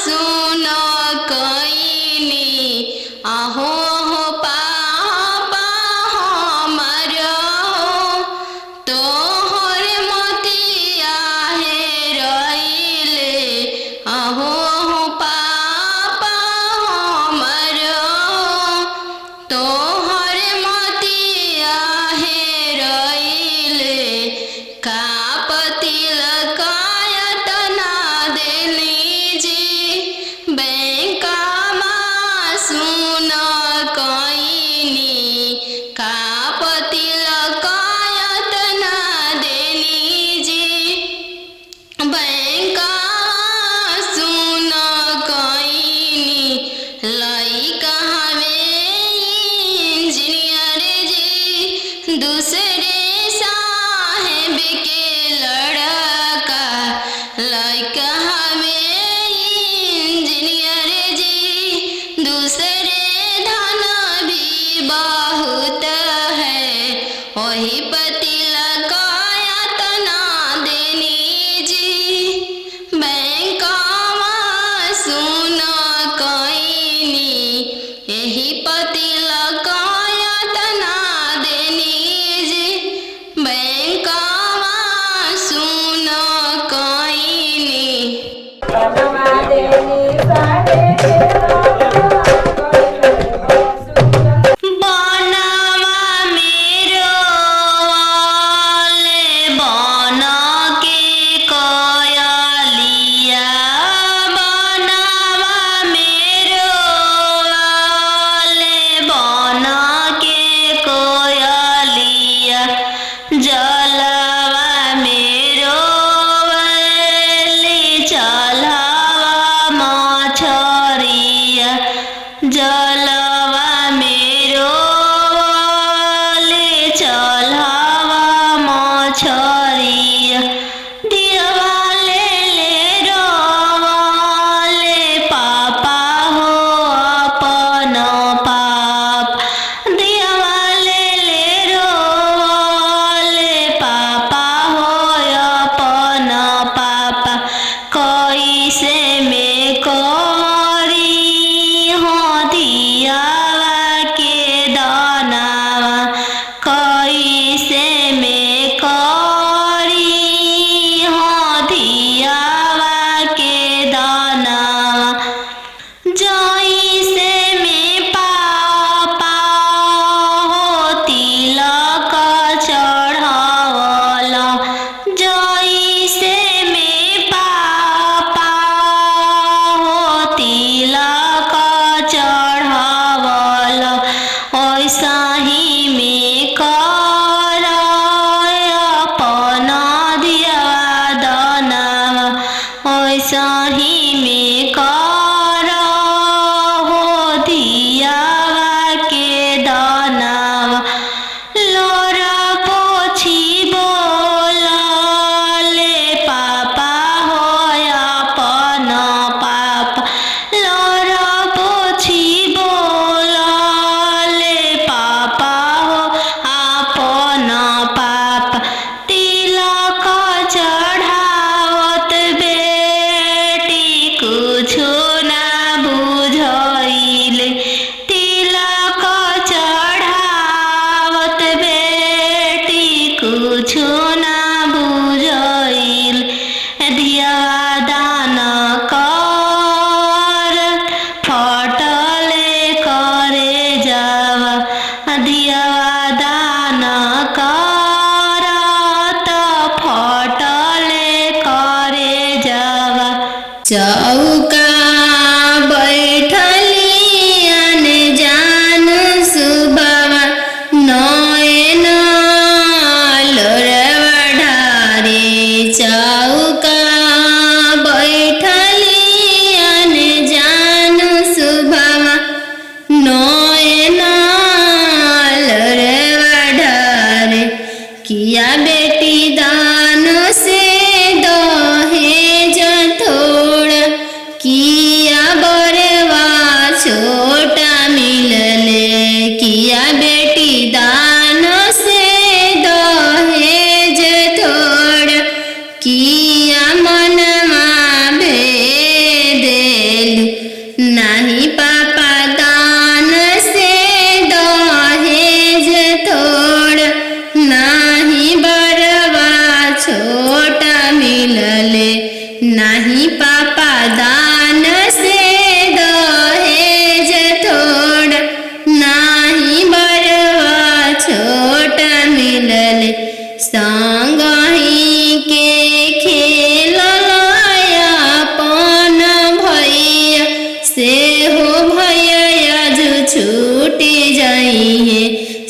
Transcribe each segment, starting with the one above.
सुन कईनी आहो हो पापा हमर हो तोहर मोतिया हेरइले आहो हो पापा हमर हो तोहर मोतिया हेरइले का पतिल कायतना देनी जी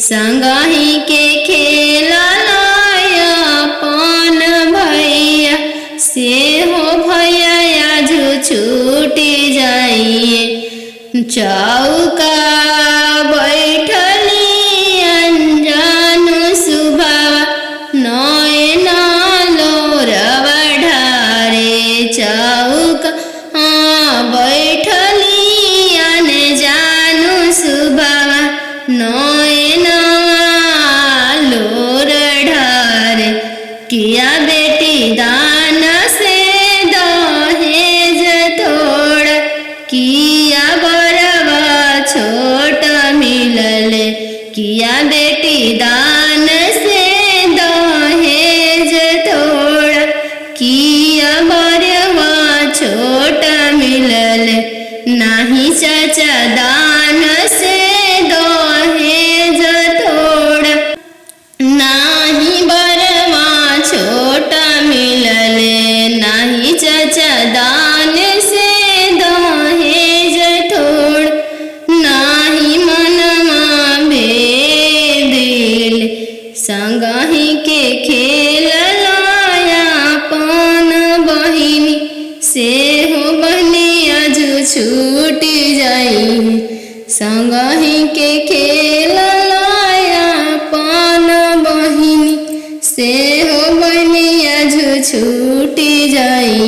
संगही के खेललाय अपन भैया से हो भैया आज छूटी जाइए। चौका बैठली अनजान सुभावा नयन लोरवा ढारे। चौका बैठली अनजान सुभावा नयन लोर ढारे। किया बेटी दान से दहेज थोड़ा किया बरवा छोट मिलले। किया बेटी दान से दहेज थोड़ा किया बरवा छोट मिलले। नाही चाचा दान से दहेज थोड़ा नाही बरवा छोटा मिलले। नाही चाचा दान से दहेज थोड़ा नाही मनवा भेदिल। संगही के खेललाया अपन बहिनी से हो बहनी आज छूटी जाई। संगही के खेललाया अपन बहिनी से हो बहनी आज छूटी जाई।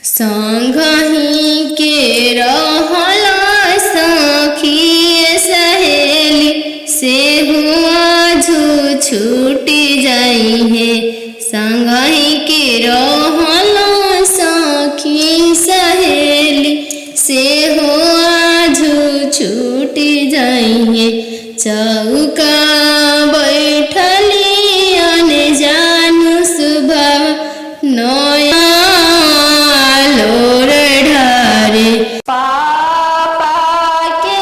संगही के रहला सखी सहेली से हो आज छूटी जाई है। संगही के रहला सखी सहेली से हो आज छूटी जाइए। चौका बैठली अनजान सुभाव नया लोर ढारे। पापा के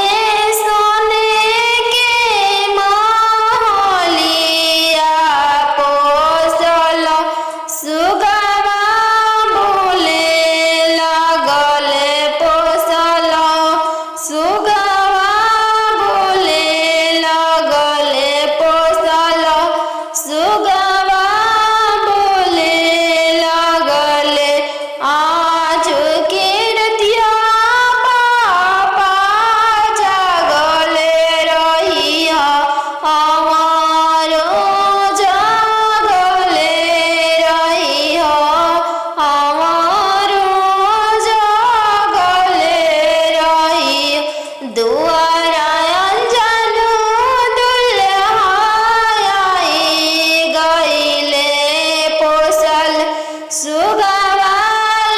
सोने के महलिया पोसल सुगवा बोले लगले पोसल सुगवा बोले लगले पोसल सुगवा बोले लगले। आज के रतिया पापा जागले रहिया हमारो जागले रहिया हमारो जागले रहिया। दुआरा अनजान दुल्हाई गईले पोसल सुगवा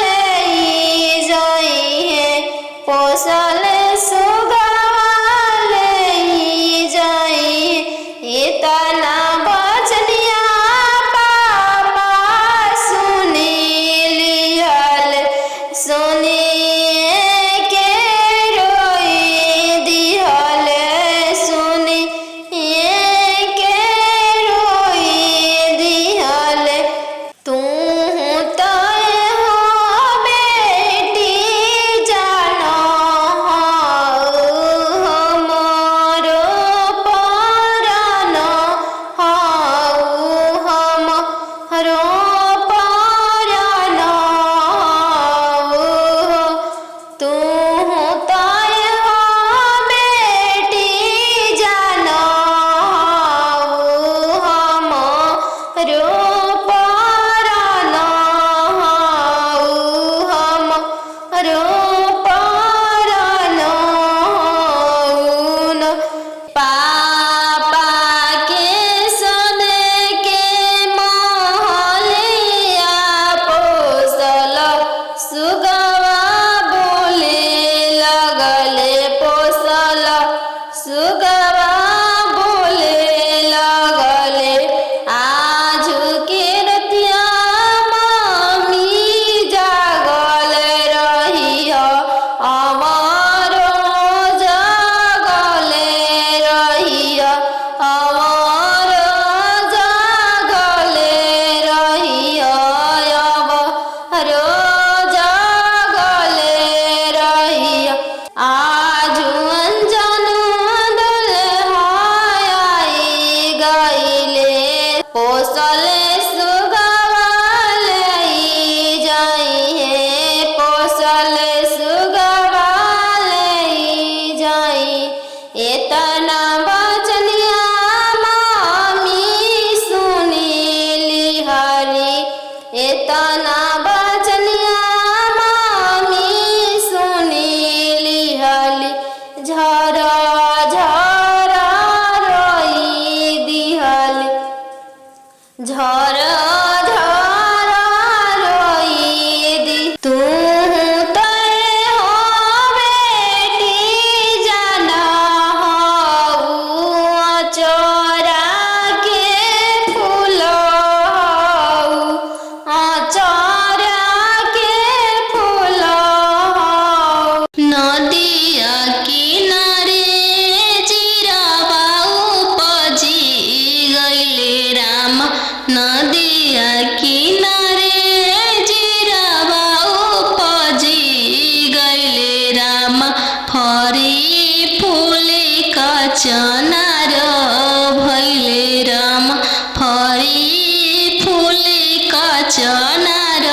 ले जाइए। पोसल सुगवा ले जाइए। इतना बचनिया पापा सुनी लिहल सुनिए के रोई दिहल सुनिए के रोई दिहल। तू तय हो बेटी जानो हमारो परानो हमारो परानो। तू तय हो बेटी जानो हमारो परानो हमारो परानो। पापा के सोने के महलिया पोसल सुगवा बोले लगले पोसल सुगवा बोले लगले। आज के रतिया मम्मी जागल रहिया हमारो जागले रहिया हमारो जागले रहिया हमारो जागले रहिया। आज अनजान दुल्हा झरा झरा रोई दिहल झरा झरा रोई दी तू तय हो बेटी जाना हो चोरा के फूल चोरा के फूल नदिया किनारे जीरावा उपजी गइले राम नदिया किनारे जीरावा उपजी गइले राम फरी फूले कचनार भइले राम फरी फूले कचनार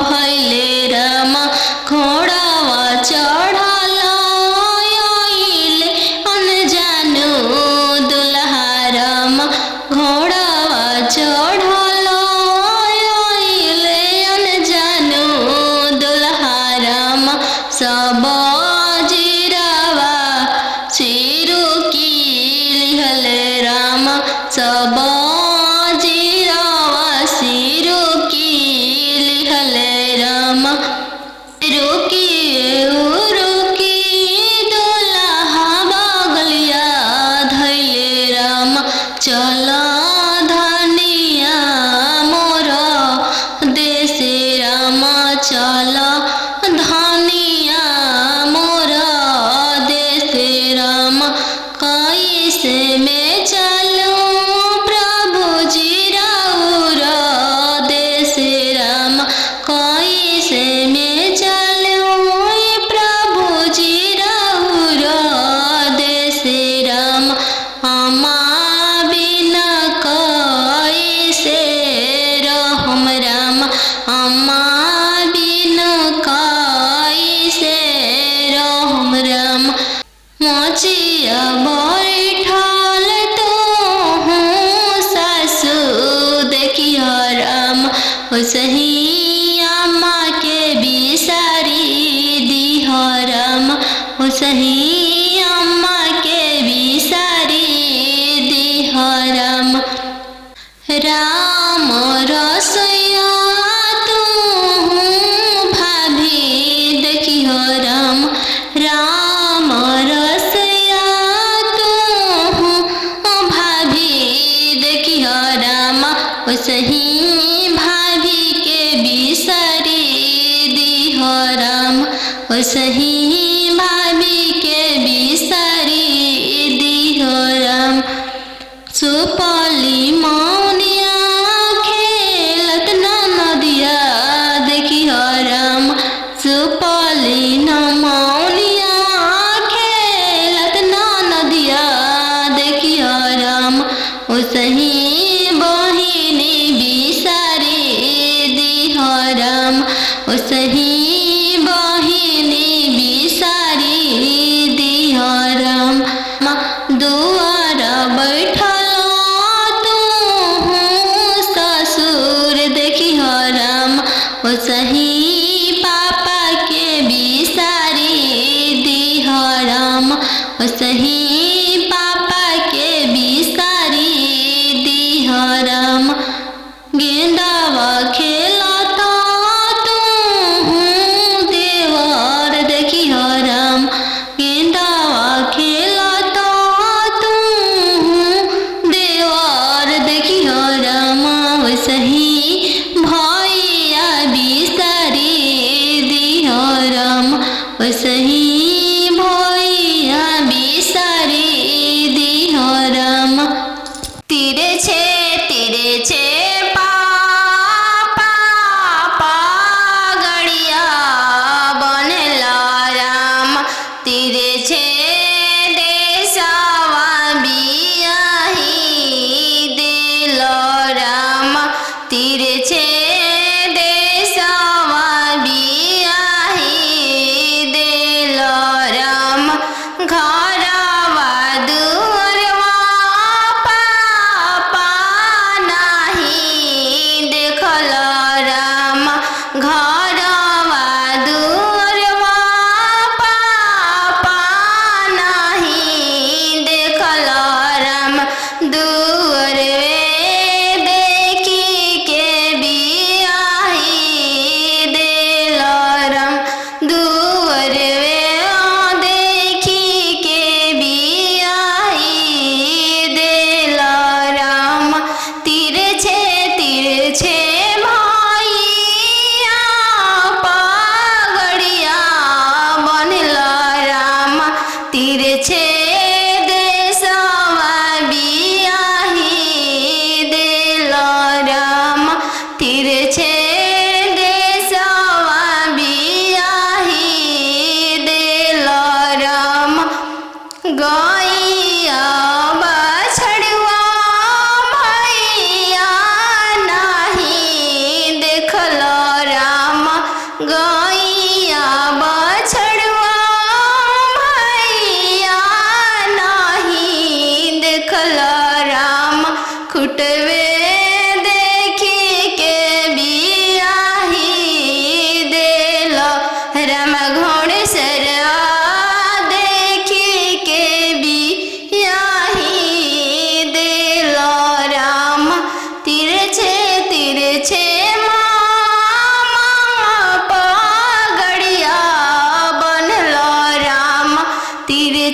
भइले राम घोड़ावा चढ़ल आइले अनजानु दुल्हा राम घोड़ावा चढ़ल आइले अनजानु दुल्हा राम सब जीरावा सिरु की लिहले राम सब जीरावा सिरु की लिहले राम रुकी रुकी दुल्हा बगलिया धैले राम चल धनिया मोर देशे राम चल धनिया मोर देशे राम कैसे में चलूं प्रभु जी राउर देशे राम कैसे में चलूं प्रभु जी राउर देशे राम अम्मा बिना कैसे रहम राम अम्मा बिना कैसे रहम राम मोचिया बैठल तो हूँ सासु देखियो राम ओसही अम्मा के बिसारी दिह राम ओसही अम्मा के बिसारी दिह राम राम रसोइया तू भाभी देखियो राम राम रसोइया तू भाभी देखियो राम ओसही भाभी के बिसारी दिह राम ओसही भाभी के बिसारी दिह राम सुपली मौनिया खेलत नदिया देखियो राम सुपली मौनिया खेलत नदिया देखियो राम ओसही बहिनी बिसारी दिह राम ओसही बहिनी बिसारी दिह राम दुआर बैठल तू ससुर देखियो राम ओसही पापा के बिसारी दिह राम ओसही पापा के बिसारी दिह राम गेंदावा खेलता तू देवर देखियो राम गेंदावा खेलता तू देवर देखियो राम ओसही भैया बिसारी दिह राम ओसही भैया बिसारी दिह राम तीरे छे पापा गड़िया बनेला राम तीरे छे देशवा बियाही दिल राम तीरे छे देशवा बियाही दिल राम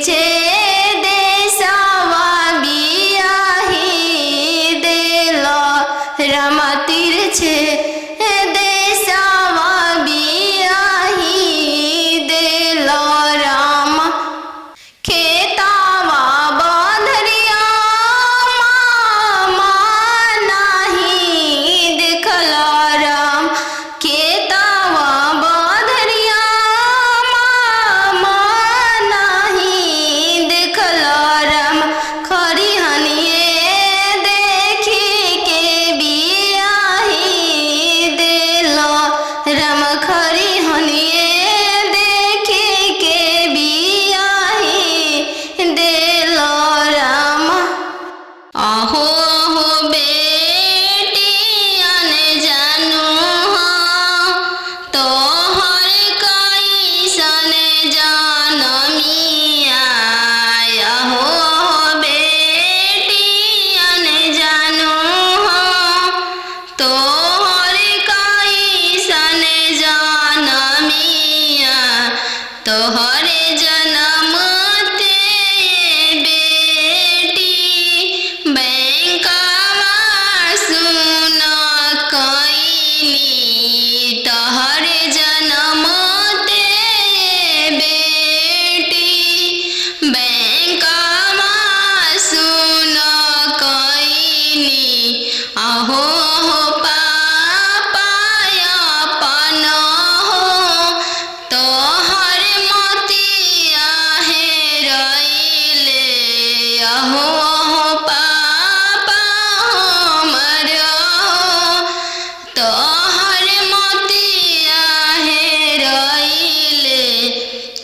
तिरछे देशवा बियाही दिल राम तिरछे देशवा बियाही दिल राम खेतावा बंधरिया मामा नहीं देखल राम खेतावा बंधरिया मामा नहीं देखल राम खरिहनिए देखी के बियाही दिल राम खरिहनिए देखी के बियाही दिल राम अहो हो बेटियन जानू हाँ तोहर कैसन जनमिया अहो हो बेटियन जानू हाँ तोहर कैसन जनमिया तोहरे जनम ते बेटी बैंकवा सुन कैली तोहरे जनम ते बेटी बैंकवा सुन कैली अहो हो पापा अपन हो तोहर मोतिया हेरैले अहो हो पापा हमर हो तोहर मोतिया हेरैले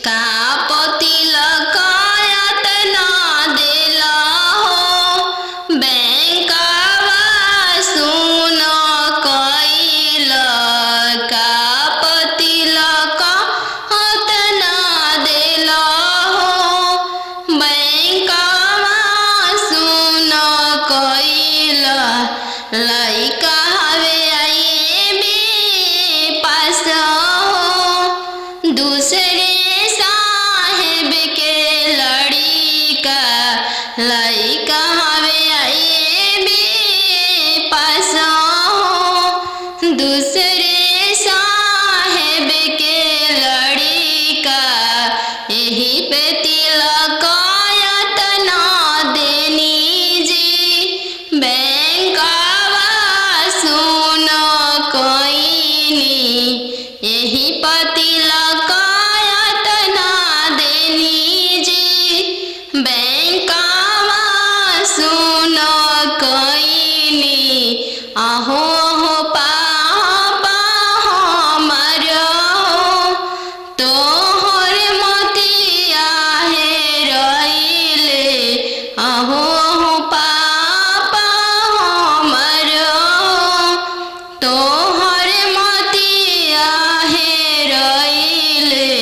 का पतिलक यातना देला हो बैंकवा सुन कैल का पतिलक यातना देला हो बैंकवा सुन कैल लइका हवे आईबी पास हो दूसरे साहेब के लड़िका लइका हवे आईबी पास हो दूसरे साहेब के लड़िका यही पे तिलक यातना देनी जी बैंकवा सुन कैनी यही पतिलक यातना देनी जी बैंकवा सुन कैनी अहो हो पापा हमर हो तोहर मोतिया हेरैले अहो हो पापा हमर हो तोहर मोतिया हेरैले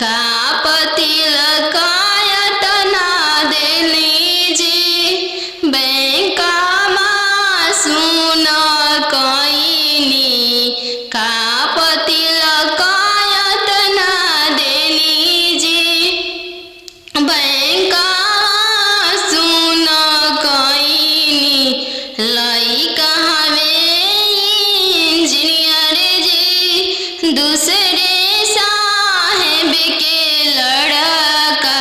का पतिलक यातना देली जी बैंकवा सुन कैनी का पतिलक यातना देली जी बैंकवा सुन कैनी लइका हवे इंजीनियर जी दूसरे साहेब के लड़का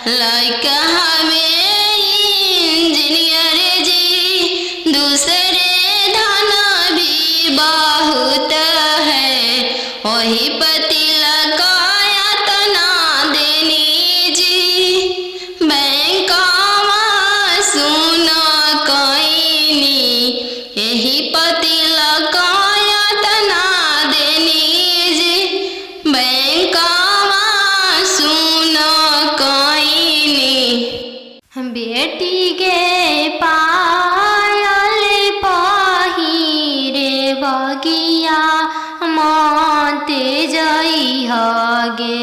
लइका हवे इंजीनियर जी दूसरे धन भी बहुत है वही पतिलक यातना देनी जी बैंकवा सुन कैनी यही पतिलक यातना देनी जी बैंकवा सुन कैनी बेटी के पायल पहिरे बगिया मत जइहगे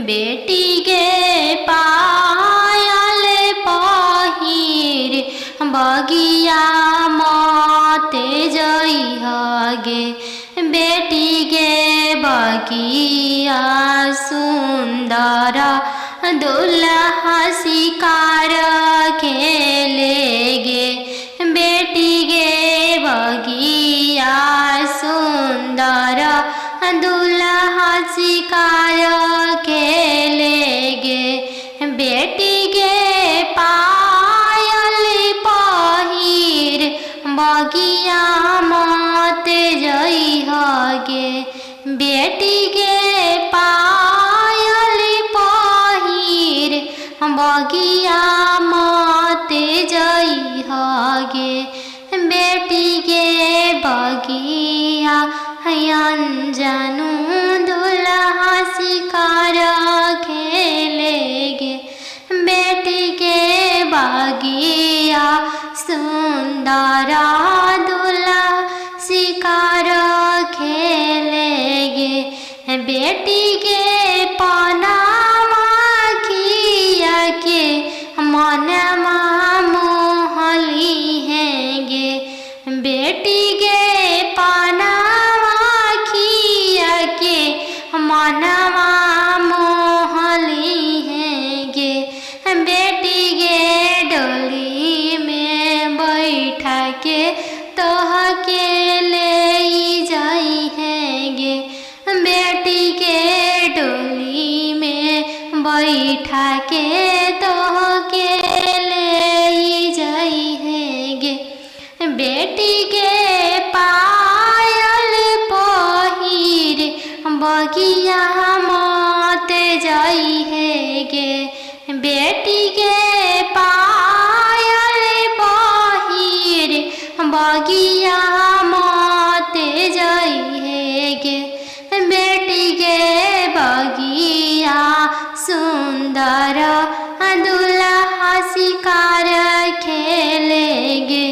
बेटी के पायल पहिरे बगिया मत जइहगे बेटी के बगिया सुंदर दुल्हा शिकार खेलेगे बेटी गे बगिया सुंदर दुल्हा शिकार खेलेगे बेटी गे पायल पहिर बगिया मत जइहगे बेटी गे पायल पहिर बगिया मत जइहगे बेटी गे बगिया अनजानु दुल्हा शिकार खेलेगे बेटी के बगिया सुंदर दुल्हा शिकार खेलेगे बेटी के पनामा किया के मनमा मोहली हैगे बेटी के पनामा किया के मनवा मोहली हैगे बेटी गे डोली में बैठा के तोह के ले जाई हैगे बेटी के डोली में बैठा के तोह के ले जाई हैगे बेटी के पायल पहिर बगिया मत जाई हैगे बेटी के पायल पहिर बगिया मत जाई हैगे बेटी के बगिया सुंदर दुल्हा शिकार खेलेगे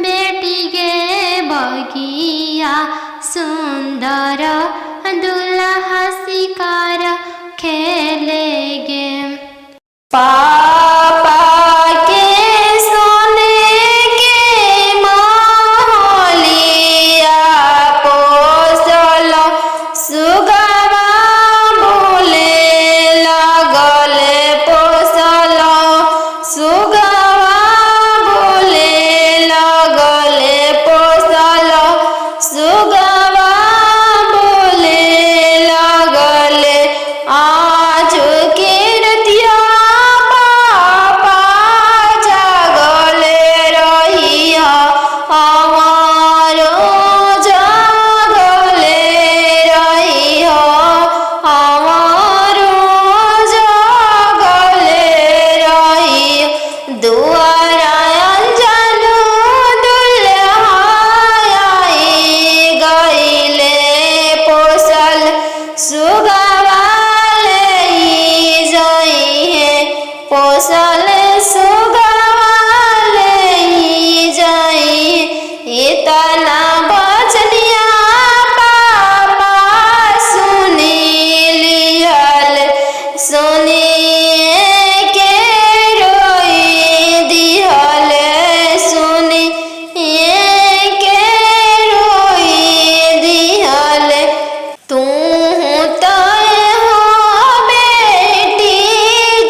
बेटी के बगिया सुंदर दुल्हा शिकार खेलेगे पापा के सोने के महलिया पोसल सुगवा बोले लगल पोसल सुगवा बोले लगल पोसल सुगवा बोले लगल आज के रतिया पापा जागल रहिया हमारो जागल रहिया हमारो जागल रहिया दुआरा अंजनु दुल्हा आई गइले पोसल सुगवा पोसल सुगवा जाई इतना बचनिया पापा सुनी लिहल सुनिए के रोई दिहल सुनिए के रोई दिहल तू तो हो बेटी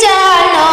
जानो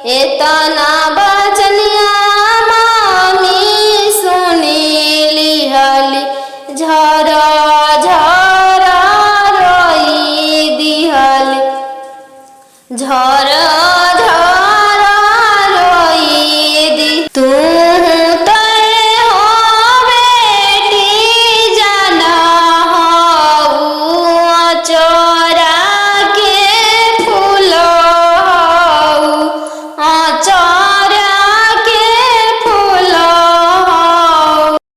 एतना बचनिया मामी सुनी लिहली झरा झरा रोई दिहली झरा